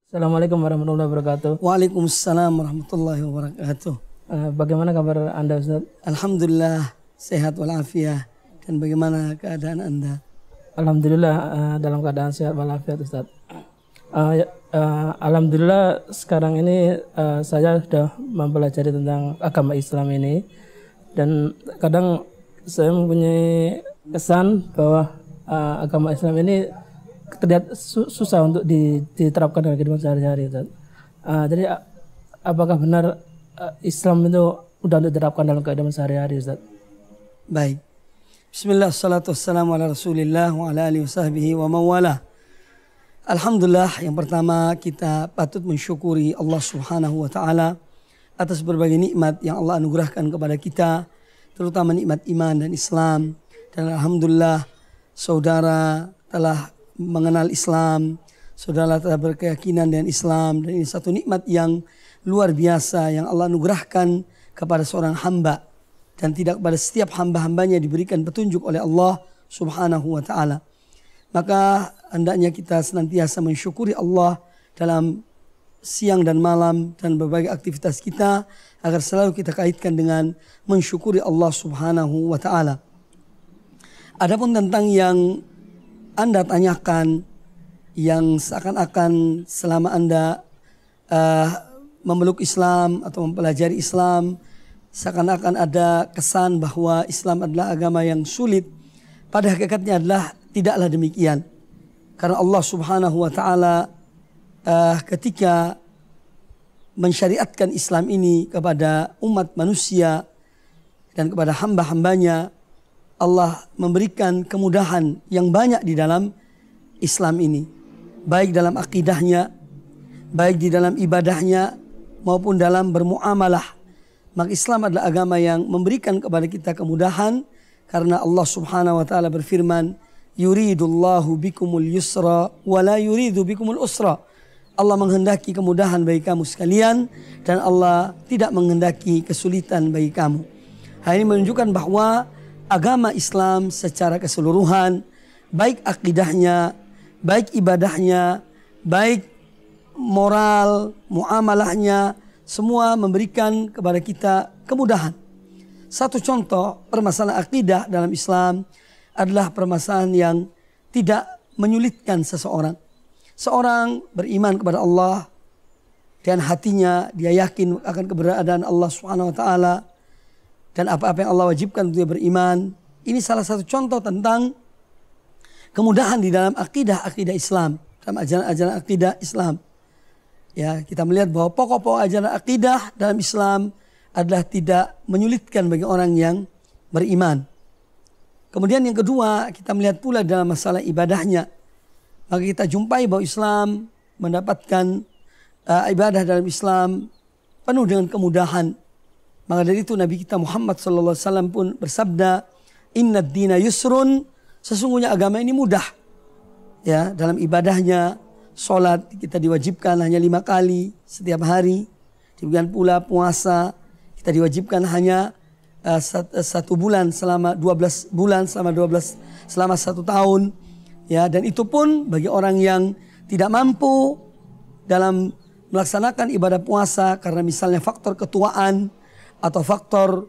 Assalamualaikum warahmatullahi wabarakatuh. Waalaikumsalam warahmatullahi wabarakatuh. Bagaimana kabar Anda, Ustaz? Alhamdulillah sehat walafiat. Dan bagaimana keadaan Anda? Alhamdulillah dalam keadaan sehat walafiat, Ustaz. Alhamdulillah sekarang ini saya sudah mempelajari tentang agama Islam ini, dan kadang saya mempunyai kesan bahwa agama Islam ini terlihat susah untuk diterapkan dalam kehidupan sehari-hari, Ustaz. Jadi apakah benar Islam itu mudah untuk diterapkan dalam kehidupan sehari-hari, Ustaz? Baik. Bismillah, salatu wassalamu ala rasulillah wa ala alihi wa sahbihi wa mawala. Alhamdulillah, yang pertama kita patut mensyukuri Allah subhanahu wa ta'ala atas berbagai nikmat yang Allah anugerahkan kepada kita, terutama nikmat iman dan Islam. Dan Alhamdulillah saudara telah mengenal Islam, saudara telah berkeyakinan dengan Islam, dan ini satu nikmat yang luar biasa yang Allah anugerahkan kepada seorang hamba, dan tidak kepada setiap hamba-hambanya diberikan petunjuk oleh Allah subhanahu wa ta'ala. Maka hendaknya kita senantiasa mensyukuri Allah dalam siang dan malam dan berbagai aktivitas kita, agar selalu kita kaitkan dengan mensyukuri Allah subhanahu wa ta'ala. Adapun tentang yang Anda tanyakan, yang seakan-akan selama Anda memeluk Islam atau mempelajari Islam, seakan-akan ada kesan bahwa Islam adalah agama yang sulit. Pada hakikatnya adalah tidaklah demikian. Karena Allah subhanahu wa ta'ala ketika mensyariatkan Islam ini kepada umat manusia dan kepada hamba-hambanya, Allah memberikan kemudahan yang banyak di dalam Islam ini. Baik dalam akidahnya, baik di dalam ibadahnya, maupun dalam bermuamalah. Maka Islam adalah agama yang memberikan kepada kita kemudahan, karena Allah subhanahu wa ta'ala berfirman, yuridullahu bikumul yusra wa la yuridu bikumul usra. Allah menghendaki kemudahan bagi kamu sekalian, dan Allah tidak menghendaki kesulitan bagi kamu. Hal ini menunjukkan bahwa agama Islam secara keseluruhan, baik akidahnya, baik ibadahnya, baik moral, muamalahnya, semua memberikan kepada kita kemudahan. Satu contoh permasalahan akidah dalam Islam adalah permasalahan yang tidak menyulitkan seseorang. Seorang beriman kepada Allah dan hatinya dia yakin akan keberadaan Allah Subhanahu wa taala dan apa-apa yang Allah wajibkan untuk dia beriman. Ini salah satu contoh tentang kemudahan di dalam akidah Islam, dalam ajaran-ajaran akidah Islam. Ya, kita melihat bahwa pokok-pokok ajaran akidah dalam Islam adalah tidak menyulitkan bagi orang yang beriman. Kemudian yang kedua, kita melihat pula dalam masalah ibadahnya. Maka kita jumpai bahwa Islam mendapatkan ibadah dalam Islam penuh dengan kemudahan. Maka dari itu Nabi kita Muhammad SAW pun bersabda, Inna dina yusrun, sesungguhnya agama ini mudah. Ya, dalam ibadahnya, sholat kita diwajibkan hanya 5 kali setiap hari. Demikian pula puasa kita diwajibkan hanya 1 bulan selama 12 bulan, selama 1 tahun. Ya, dan itu pun bagi orang yang tidak mampu dalam melaksanakan ibadah puasa karena misalnya faktor ketuaan atau faktor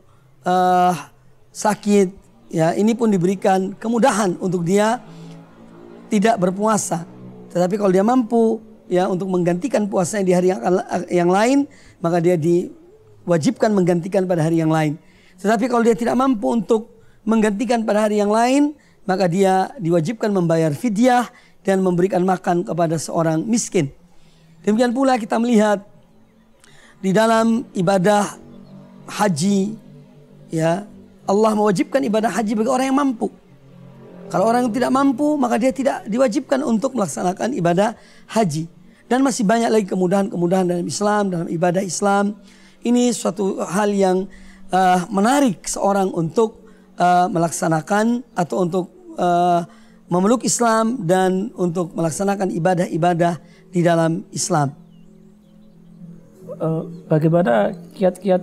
sakit, ya, ini pun diberikan kemudahan untuk dia tidak berpuasa. Tetapi kalau dia mampu, ya, untuk menggantikan puasanya di hari yang lain, maka dia diwajibkan menggantikan pada hari yang lain. Tetapi kalau dia tidak mampu untuk menggantikan pada hari yang lain, maka dia diwajibkan membayar fidyah dan memberikan makan kepada seorang miskin. Demikian pula kita melihat di dalam ibadah haji, ya, Allah mewajibkan ibadah haji bagi orang yang mampu. Kalau orang yang tidak mampu, maka dia tidak diwajibkan untuk melaksanakan ibadah haji. Dan masih banyak lagi kemudahan-kemudahan dalam Islam, dalam ibadah Islam. Ini suatu hal yang menarik seorang untuk melaksanakan atau untuk memeluk Islam dan untuk melaksanakan ibadah-ibadah di dalam Islam. Bagaimana kiat-kiat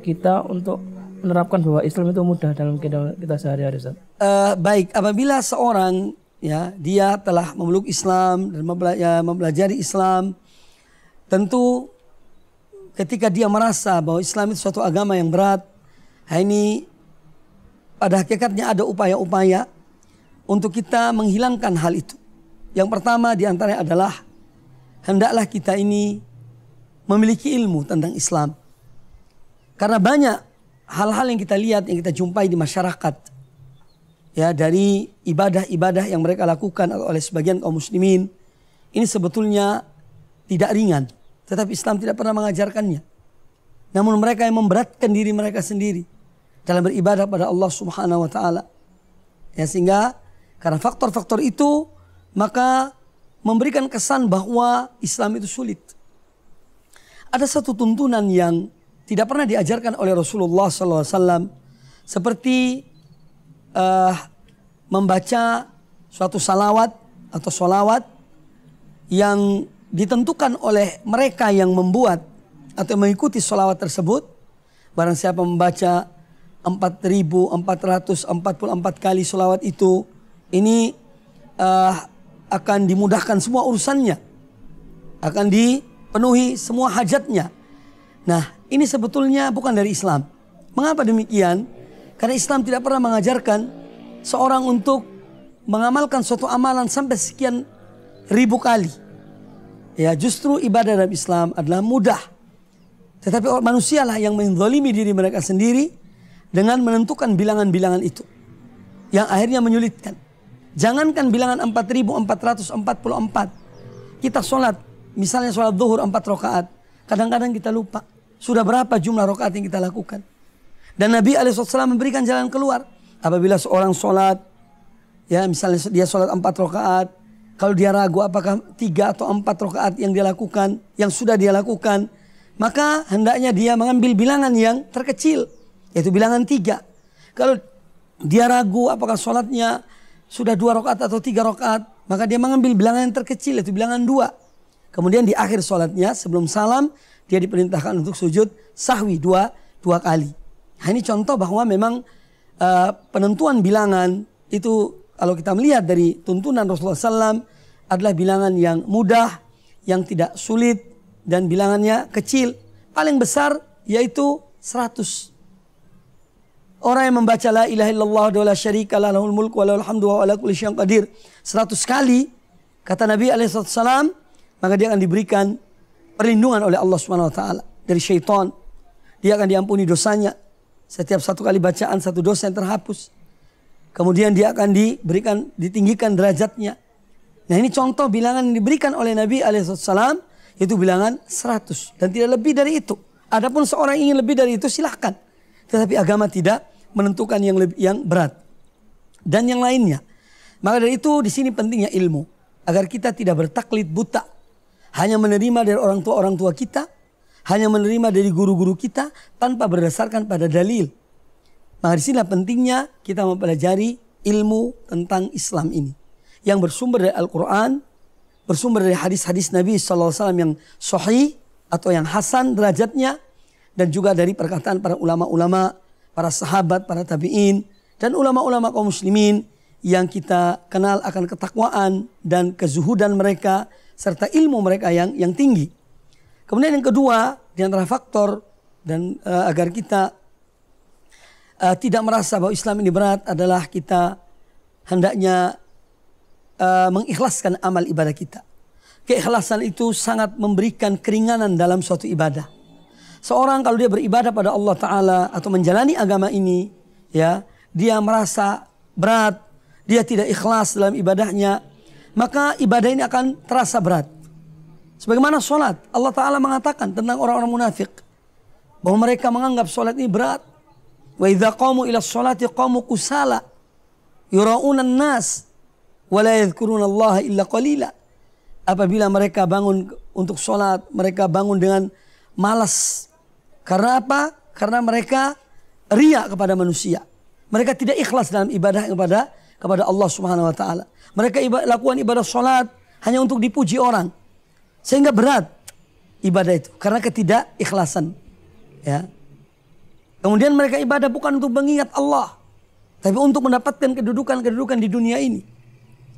kita untuk menerapkan bahwa Islam itu mudah dalam kehidupan kita sehari-hari, Ustaz? Baik, apabila seorang, ya, dia telah memeluk Islam dan mempelajari Islam, tentu ketika dia merasa bahwa Islam itu suatu agama yang berat, ini pada hakikatnya ada upaya-upaya untuk kita menghilangkan hal itu. Yang pertama diantaranya adalah hendaklah kita ini memiliki ilmu tentang Islam. Karena banyak hal-hal yang kita lihat, yang kita jumpai di masyarakat, ya, dari ibadah-ibadah yang mereka lakukan oleh sebagian kaum muslimin, ini sebetulnya tidak ringan, tetapi Islam tidak pernah mengajarkannya. Namun mereka yang memberatkan diri mereka sendiri dalam beribadah pada Allah Subhanahu wa taala. Ya, sehingga karena faktor-faktor itu maka memberikan kesan bahwa Islam itu sulit. Ada satu tuntunan yang tidak pernah diajarkan oleh Rasulullah SAW, seperti membaca suatu salawat atau solawat yang ditentukan oleh mereka yang membuat atau mengikuti solawat tersebut. Barang siapa membaca 4.444 kali solawat itu, ini akan dimudahkan semua urusannya, akan dipenuhi semua hajatnya. Nah, ini sebetulnya bukan dari Islam. Mengapa demikian? Karena Islam tidak pernah mengajarkan seorang untuk mengamalkan suatu amalan sampai sekian ribu kali. Ya, justru ibadah dalam Islam adalah mudah. Tetapi manusialah yang menzalimi diri mereka sendiri dengan menentukan bilangan-bilangan itu, yang akhirnya menyulitkan. Jangankan bilangan 4.444. Kita sholat, misalnya sholat zuhur 4 rakaat. Kadang-kadang kita lupa sudah berapa jumlah rakaat yang kita lakukan. Dan Nabi SAW memberikan jalan keluar. Apabila seorang sholat, ya misalnya dia sholat 4 rakaat, kalau dia ragu apakah 3 atau 4 rakaat yang dia lakukan, yang sudah dia lakukan, maka hendaknya dia mengambil bilangan yang terkecil, yaitu bilangan 3. Kalau dia ragu apakah sholatnya sudah 2 rakaat atau 3 rakaat, maka dia mengambil bilangan yang terkecil, yaitu bilangan 2. Kemudian di akhir sholatnya sebelum salam, dia diperintahkan untuk sujud sahwi dua kali. Nah, ini contoh bahwa memang penentuan bilangan itu kalau kita melihat dari tuntunan Rasulullah SAW adalah bilangan yang mudah, yang tidak sulit, dan bilangannya kecil. Paling besar yaitu 100. Orang yang membaca la ilaha illallah wa la syarika lah lahul mulku wa lahul hamdu wa ala kulli syai'in qadir 100 kali, kata Nabi SAW, maka dia akan diberikan perlindungan oleh Allah Subhanahu wa taala dari syaitan. Dia akan diampuni dosanya. Setiap 1 kali bacaan 1 dosa yang terhapus. Kemudian dia akan ditinggikan derajatnya. Nah, ini contoh bilangan yang diberikan oleh Nabi SAW, itu bilangan 100 dan tidak lebih dari itu. Adapun seorang ingin lebih dari itu silahkan. Tetapi agama tidak menentukan yang berat dan yang lainnya. Maka dari itu di sini pentingnya ilmu, agar kita tidak bertaklid buta, hanya menerima dari orang tua kita, hanya menerima dari guru-guru kita tanpa berdasarkan pada dalil. Maka disinilah pentingnya kita mempelajari ilmu tentang Islam ini, yang bersumber dari Al-Quran, bersumber dari hadis-hadis Nabi SAW yang sahih atau yang hasan derajatnya, dan juga dari perkataan para ulama-ulama, para sahabat, para tabi'in, dan ulama-ulama kaum muslimin yang kita kenal akan ketakwaan dan kezuhudan mereka, serta ilmu mereka yang tinggi. Kemudian yang kedua, di antara faktor dan agar kita tidak merasa bahwa Islam ini berat adalah kita hendaknya mengikhlaskan amal ibadah kita. Keikhlasan itu sangat memberikan keringanan dalam suatu ibadah. Seorang kalau dia beribadah pada Allah Ta'ala atau menjalani agama ini, ya, dia merasa berat, dia tidak ikhlas dalam ibadahnya, maka ibadah ini akan terasa berat. Sebagaimana sholat, Allah Ta'ala mengatakan tentang orang-orang munafik, bahwa mereka menganggap sholat ini berat. Wa idza qamu ila sholati qamu kusala yura'unan nas wa la yadhkuruna Allah illa qalila. Apabila mereka bangun untuk sholat, mereka bangun dengan malas. Karena apa? Karena mereka riya kepada manusia. Mereka tidak ikhlas dalam ibadah kepada Allah Subhanahu wa taala. Mereka lakukan ibadah sholat hanya untuk dipuji orang. Sehingga berat ibadah itu karena ketidakikhlasan. Ya. Kemudian mereka ibadah bukan untuk mengingat Allah, tapi untuk mendapatkan kedudukan di dunia ini.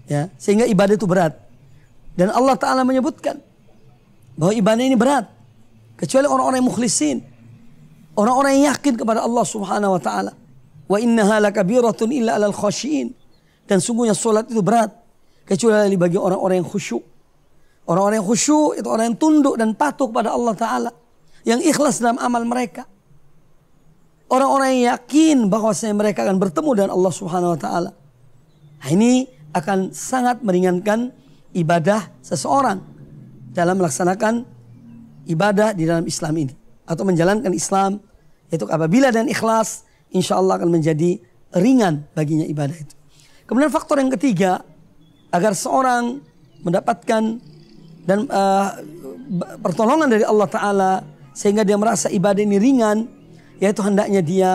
Ya, sehingga ibadah itu berat. Dan Allah Ta'ala menyebutkan bahwa ibadah ini berat. Kecuali orang-orang yang mukhlisin. Orang-orang yang yakin kepada Allah subhanahu wa ta'ala. Wa innaha lakabiratun illa alal khashiin. Dan sungguhnya solat itu berat. Kecuali bagi orang-orang yang khusyuk. Orang-orang yang khusyuk itu orang yang tunduk dan patuh kepada Allah ta'ala. Yang ikhlas dalam amal mereka. Orang-orang yang yakin bahwasanya mereka akan bertemu dengan Allah subhanahu wa ta'ala. Nah, ini akan sangat meringankan ibadah seseorang dalam melaksanakan ibadah di dalam Islam ini. Atau menjalankan Islam. Itu apabila dan ikhlas, insya Allah akan menjadi ringan baginya ibadah itu. Kemudian faktor yang ketiga, agar seorang mendapatkan dan pertolongan dari Allah Ta'ala, sehingga dia merasa ibadah ini ringan, yaitu hendaknya dia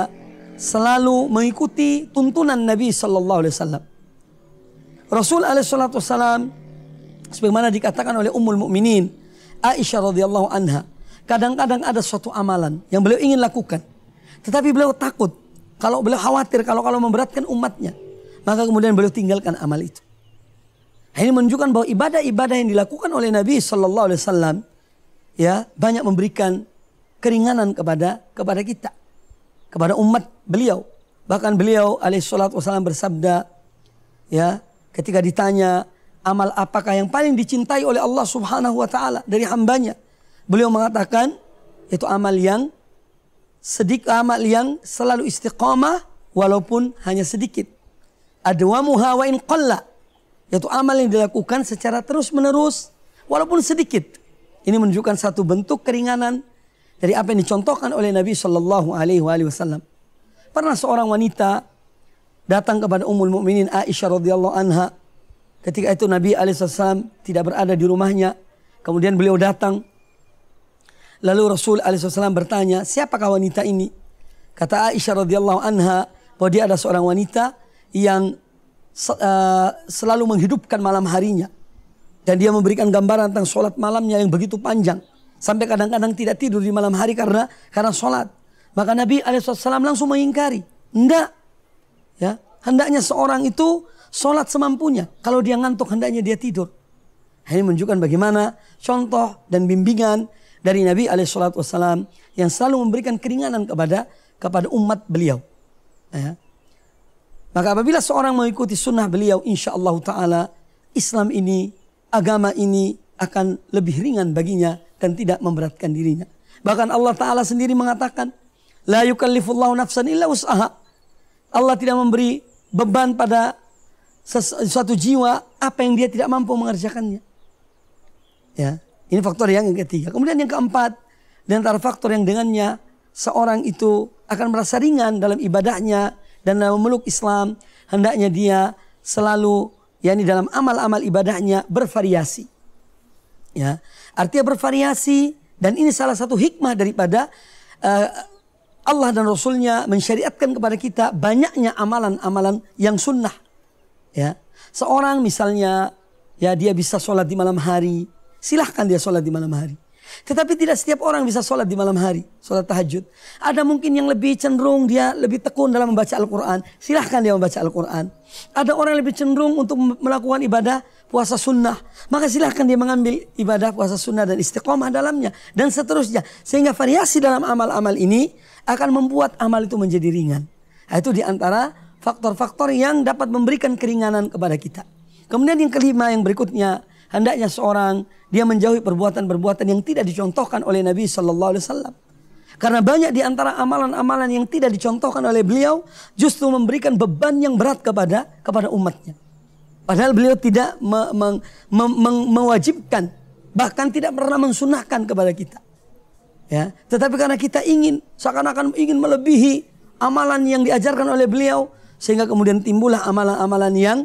selalu mengikuti tuntunan Nabi Sallallahu Alaihi Wasallam. Rasul Alaihi Wasallam, sebagaimana dikatakan oleh Ummul Mukminin Aisyah radhiyallahu anha, kadang-kadang ada suatu amalan yang beliau ingin lakukan, tetapi beliau takut, kalau beliau khawatir kalau memberatkan umatnya, maka kemudian beliau tinggalkan amal itu. Ini menunjukkan bahwa ibadah-ibadah yang dilakukan oleh Nabi Sallallahu Alaihi Wasallam, ya, banyak memberikan keringanan kepada kita, kepada umat beliau. Bahkan beliau alaihi salatu wasallam bersabda, ya, ketika ditanya amal apakah yang paling dicintai oleh Allah Subhanahu wa taala dari hambanya, beliau mengatakan itu amal yang sedikit, amal yang selalu istiqamah walaupun hanya sedikit. Adwamuha wa in qalla, yaitu amal yang dilakukan secara terus-menerus walaupun sedikit. Ini menunjukkan satu bentuk keringanan dari apa yang dicontohkan oleh Nabi Shallallahu Alaihi Wasallam. Pernah seorang wanita datang kepada Ummul Mukminin Aisyah radhiyallahu anha. Ketika itu Nabi alaihissalam tidak berada di rumahnya. Kemudian beliau datang. Lalu Rasul alaihissalam bertanya, siapakah wanita ini? Kata Aisyah radhiyallahu anha bahwa dia ada seorang wanita yang selalu menghidupkan malam harinya. Dan dia memberikan gambaran tentang sholat malamnya yang begitu panjang. Sampai kadang-kadang tidak tidur di malam hari karena sholat. Maka Nabi alaihissalam langsung mengingkari. Enggak. Ya, hendaknya seorang itu sholat semampunya. Kalau dia ngantuk hendaknya dia tidur. Ini menunjukkan bagaimana contoh dan bimbingan dari Nabi alaihissalam yang selalu memberikan keringanan kepada umat beliau. Ya. Maka apabila seorang mengikuti sunnah beliau, insya Allah Ta'ala Islam ini, agama ini akan lebih ringan baginya dan tidak memberatkan dirinya. Bahkan Allah Ta'ala sendiri mengatakan, la yukallifullahu nafsan illa wus'aha. Allah tidak memberi beban pada suatu jiwa apa yang dia tidak mampu mengerjakannya. Ya, ini faktor yang ketiga. Kemudian yang keempat, di antara faktor yang dengannya seorang itu akan merasa ringan dalam ibadahnya dan dalam memeluk Islam, hendaknya dia selalu, yakni dalam amal-amal ibadahnya bervariasi. Ya, artinya bervariasi, dan ini salah satu hikmah daripada Allah dan Rasulnya mensyariatkan kepada kita banyaknya amalan-amalan yang sunnah. Ya, seorang misalnya, ya, dia bisa sholat di malam hari, silahkan dia sholat di malam hari. Tetapi tidak setiap orang bisa sholat di malam hari, sholat tahajud. Ada mungkin yang lebih cenderung dia lebih tekun dalam membaca Al-Quran, silahkan dia membaca Al-Quran. Ada orang yang lebih cenderung untuk melakukan ibadah puasa sunnah, maka silahkan dia mengambil ibadah puasa sunnah dan istiqomah dalamnya, dan seterusnya. Sehingga variasi dalam amal-amal ini akan membuat amal itu menjadi ringan. Nah, itu diantara faktor-faktor yang dapat memberikan keringanan kepada kita. Kemudian yang kelima, yang berikutnya, hendaknya seorang dia menjauhi perbuatan-perbuatan yang tidak dicontohkan oleh Nabi Sallallahu Alaihi Wasallam. Karena banyak di antara amalan-amalan yang tidak dicontohkan oleh beliau justru memberikan beban yang berat kepada umatnya. Padahal beliau tidak mewajibkan, bahkan tidak pernah mensunahkan kepada kita. Ya, tetapi karena kita ingin, seakan-akan ingin melebihi amalan yang diajarkan oleh beliau, sehingga kemudian timbullah amalan-amalan yang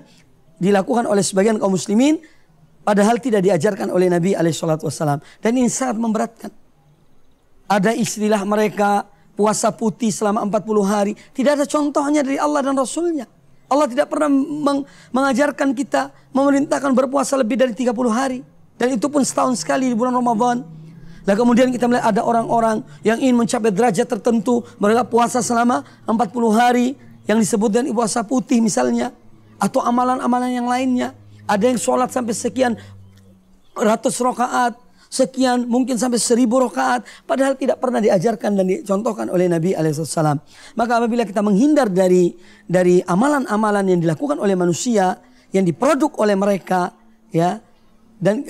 dilakukan oleh sebagian kaum muslimin, padahal tidak diajarkan oleh Nabi alaihissalam. Dan ini sangat memberatkan. Ada istilah mereka puasa putih selama 40 hari. Tidak ada contohnya dari Allah dan Rasulnya. Allah tidak pernah mengajarkan kita, memerintahkan berpuasa lebih dari 30 hari. Dan itu pun setahun sekali di bulan Ramadan. Nah, kemudian kita melihat ada orang-orang yang ingin mencapai derajat tertentu. Mereka puasa selama 40 hari yang disebut dengan puasa putih misalnya. Atau amalan-amalan yang lainnya. Ada yang sholat sampai sekian ratus rakaat, sekian, mungkin sampai 1000 rakaat, padahal tidak pernah diajarkan dan dicontohkan oleh Nabi alaihissalam. Maka apabila kita menghindar dari amalan-amalan yang dilakukan oleh manusia, yang diproduk oleh mereka, ya, dan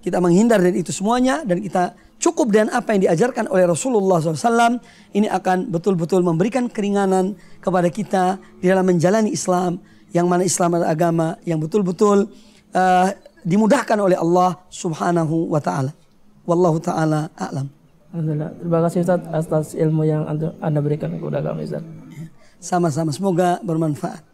kita menghindar dari itu semuanya dan kita cukup dengan apa yang diajarkan oleh Rasulullah SAW, ini akan betul-betul memberikan keringanan kepada kita di dalam menjalani Islam, yang mana Islam adalah agama yang betul-betul dimudahkan oleh Allah Subhanahu wa Ta'ala. Wallahu Ta'ala a'lam. Alhamdulillah. Terima kasih Ustaz atas ilmu yang Anda berikan kepada kami, Ustaz. Sama-sama, semoga bermanfaat.